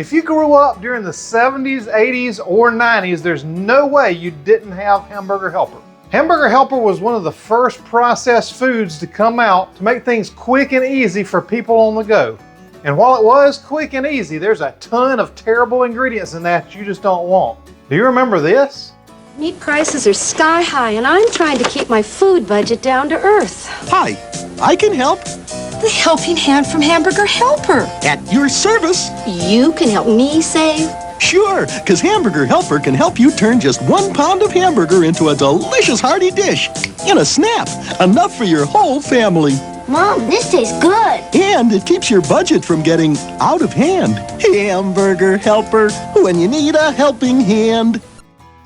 If you grew up during the 70s, 80s, or 90s, there's no way you didn't have Hamburger Helper. Hamburger Helper was one of the first processed foods to come out to make things quick and easy for people on the go. And while it was quick and easy, there's a ton of terrible ingredients in that you just don't want. Do you remember this? Meat prices are sky high, and I'm trying to keep my food budget down to earth. Hi, I can help. The helping hand from Hamburger Helper. At your service. You can help me save? Sure, because Hamburger Helper can help you turn just 1 pound of hamburger into a delicious hearty dish in a snap. Enough for your whole family. Mom, this tastes good. And it keeps your budget from getting out of hand. Hamburger Helper, when you need a helping hand.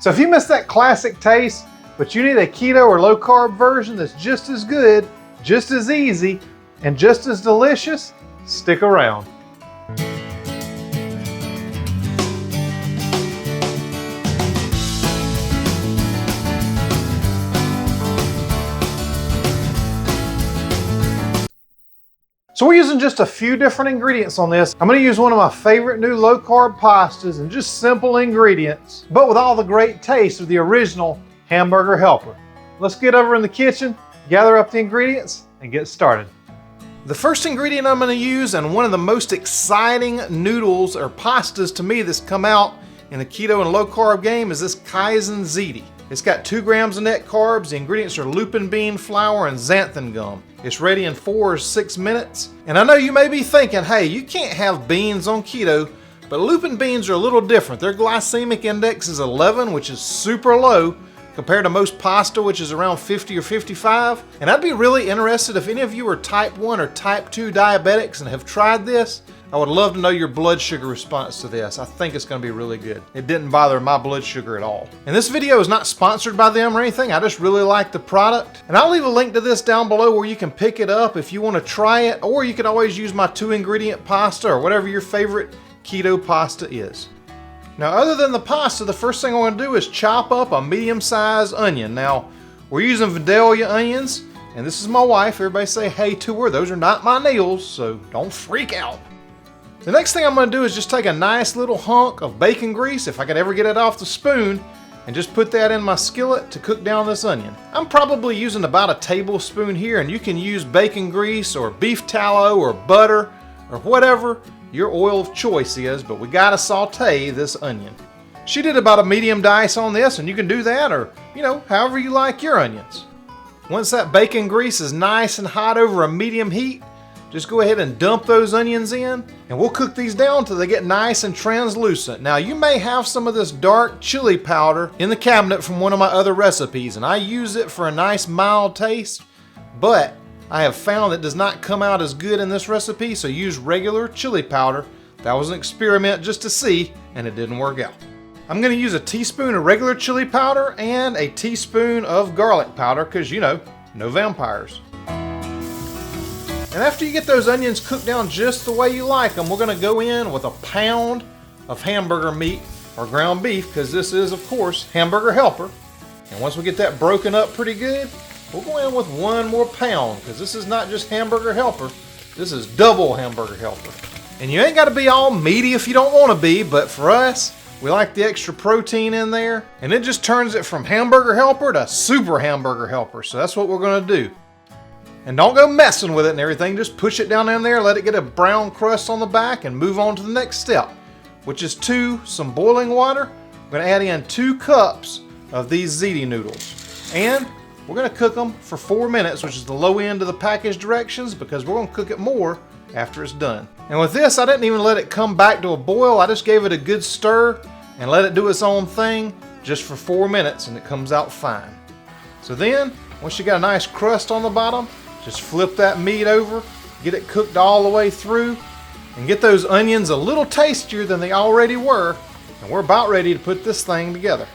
So if you miss that classic taste, but you need a keto or low carb version that's just as good, just as easy, and just as delicious, stick around. So we're using just a few different ingredients on this. I'm gonna use one of my favorite new low carb pastas and just simple ingredients, but with all the great taste of the original Hamburger Helper. Let's get over in the kitchen, gather up the ingredients, and get started. The first ingredient I'm gonna use, and one of the most exciting noodles or pastas to me that's come out in the keto and low carb game, is this Kaizen ziti. It's got 2 grams of net carbs. The ingredients are lupin bean flour and xanthan gum. It's ready in 4 or 6 minutes. And I know you may be thinking, hey, you can't have beans on keto, but lupin beans are a little different. Their glycemic index is 11, which is super low compared to most pasta, which is around 50 or 55. And I'd be really interested if any of you are type 1 or type 2 diabetics and have tried this. I would love to know your blood sugar response to this. I think it's gonna be really good. It didn't bother my blood sugar at all. And this video is not sponsored by them or anything. I just really like the product. And I'll leave a link to this down below where you can pick it up if you wanna try it, or you can always use my 2-ingredient pasta or whatever your favorite keto pasta is. Now, other than the pasta, the first thing I wanna do is chop up a medium-sized onion. Now, we're using Vidalia onions, and this is my wife. Everybody say hey to her. Those are not my nails, so don't freak out. The next thing I'm gonna do is just take a nice little hunk of bacon grease, if I could ever get it off the spoon, and just put that in my skillet to cook down this onion. I'm probably using about a tablespoon here, and you can use bacon grease or beef tallow or butter or whatever your oil of choice is, but we gotta saute this onion. She did about a medium dice on this, and you can do that, or however you like your onions. Once that bacon grease is nice and hot over a medium heat, just go ahead and dump those onions in, and we'll cook these down till they get nice and translucent. Now, you may have some of this dark chili powder in the cabinet from one of my other recipes, and I use it for a nice mild taste, but I have found it does not come out as good in this recipe, so use regular chili powder. That was an experiment just to see, and it didn't work out. I'm gonna use a teaspoon of regular chili powder and a teaspoon of garlic powder, because no vampires. And after you get those onions cooked down just the way you like them, we're gonna go in with a pound of hamburger meat or ground beef, because this is, of course, Hamburger Helper. And once we get that broken up pretty good, we'll go in with 1 more pound, because this is not just Hamburger Helper, this is double Hamburger Helper. And you ain't gotta be all meaty if you don't wanna be, but for us, we like the extra protein in there, and it just turns it from Hamburger Helper to Super Hamburger Helper, so that's what we're gonna do. And don't go messing with it and everything, just push it down in there, let it get a brown crust on the back, and move on to the next step, which is some boiling water. We're gonna add in 2 cups of these ziti noodles. And we're gonna cook them for 4 minutes, which is the low end of the package directions, because we're gonna cook it more after it's done. And with this, I didn't even let it come back to a boil. I just gave it a good stir and let it do its own thing just for 4 minutes, and it comes out fine. So then, once you got a nice crust on the bottom, just flip that meat over, get it cooked all the way through, and get those onions a little tastier than they already were, and we're about ready to put this thing together.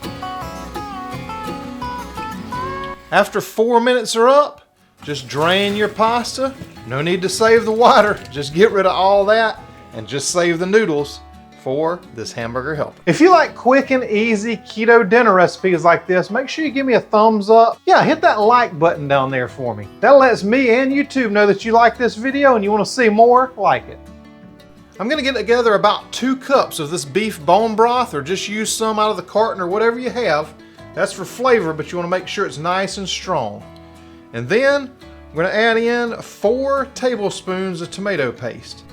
After 4 minutes are up, just drain your pasta. No need to save the water, just get rid of all that and just save the noodles for this Hamburger Helper. If you like quick and easy keto dinner recipes like this, make sure you give me a thumbs up. Yeah, hit that like button down there for me. That lets me and YouTube know that you like this video and you want to see more like it. I'm gonna get together about 2 cups of this beef bone broth, or just use some out of the carton or whatever you have. That's for flavor, but you wanna make sure it's nice and strong. And then I'm gonna add in 4 tablespoons of tomato paste.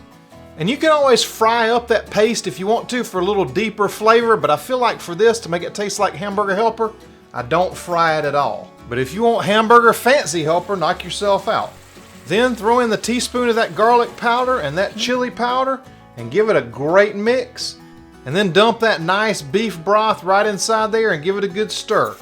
And you can always fry up that paste if you want to for a little deeper flavor, but I feel like for this, to make it taste like Hamburger Helper, I don't fry it at all. But if you want Hamburger Fancy Helper, knock yourself out. Then throw in the teaspoon of that garlic powder and that chili powder and give it a great mix. And then dump that nice beef broth right inside there and give it a good stir.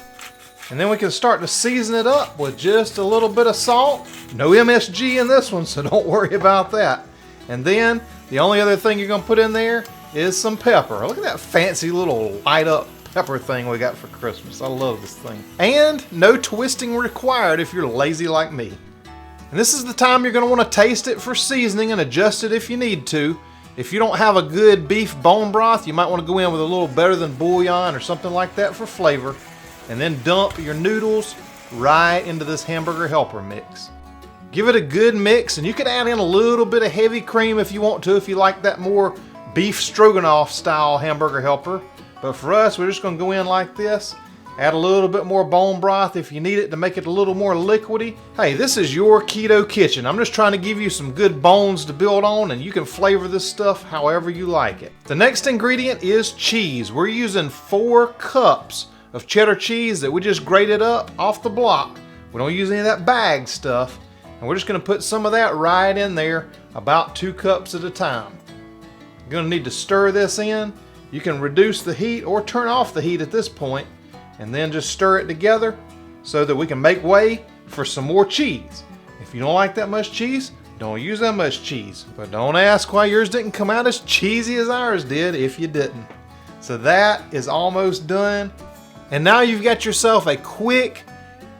And then we can start to season it up with just a little bit of salt. No MSG in this one, so don't worry about that. And then the only other thing you're gonna put in there is some pepper. Look at that fancy little light up pepper thing we got for Christmas. I love this thing. And no twisting required if you're lazy like me. And this is the time you're gonna wanna taste it for seasoning and adjust it if you need to. If you don't have a good beef bone broth, you might wanna go in with a little better than bouillon or something like that for flavor. And then dump your noodles right into this Hamburger Helper mix. Give it a good mix, and you can add in a little bit of heavy cream if you want to, if you like that more beef stroganoff style Hamburger Helper. But for us, we're just gonna go in like this. Add a little bit more bone broth if you need it to make it a little more liquidy. Hey, this is your keto kitchen. I'm just trying to give you some good bones to build on, and you can flavor this stuff however you like it. The next ingredient is cheese. We're using 4 cups of cheddar cheese that we just grated up off the block. We don't use any of that bag stuff. And we're just gonna put some of that right in there, about 2 cups at a time. You're gonna need to stir this in. You can reduce the heat or turn off the heat at this point, and then just stir it together so that we can make way for some more cheese. If you don't like that much cheese, don't use that much cheese. But don't ask why yours didn't come out as cheesy as ours did if you didn't. So that is almost done. And now you've got yourself a quick,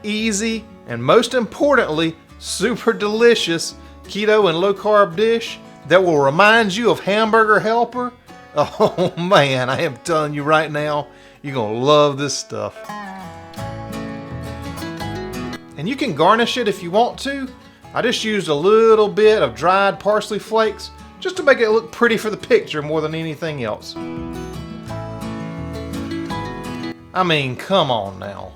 easy, and most importantly, super delicious keto and low carb dish that will remind you of Hamburger Helper. Oh man, I am telling you right now, you're gonna love this stuff. And you can garnish it if you want to. I just used a little bit of dried parsley flakes just to make it look pretty for the picture more than anything else. I mean, come on now.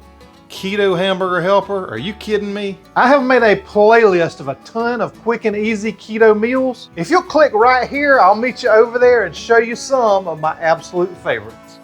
Keto Hamburger Helper, are you kidding me? I have made a playlist of a ton of quick and easy keto meals. If you'll click right here, I'll meet you over there and show you some of my absolute favorites.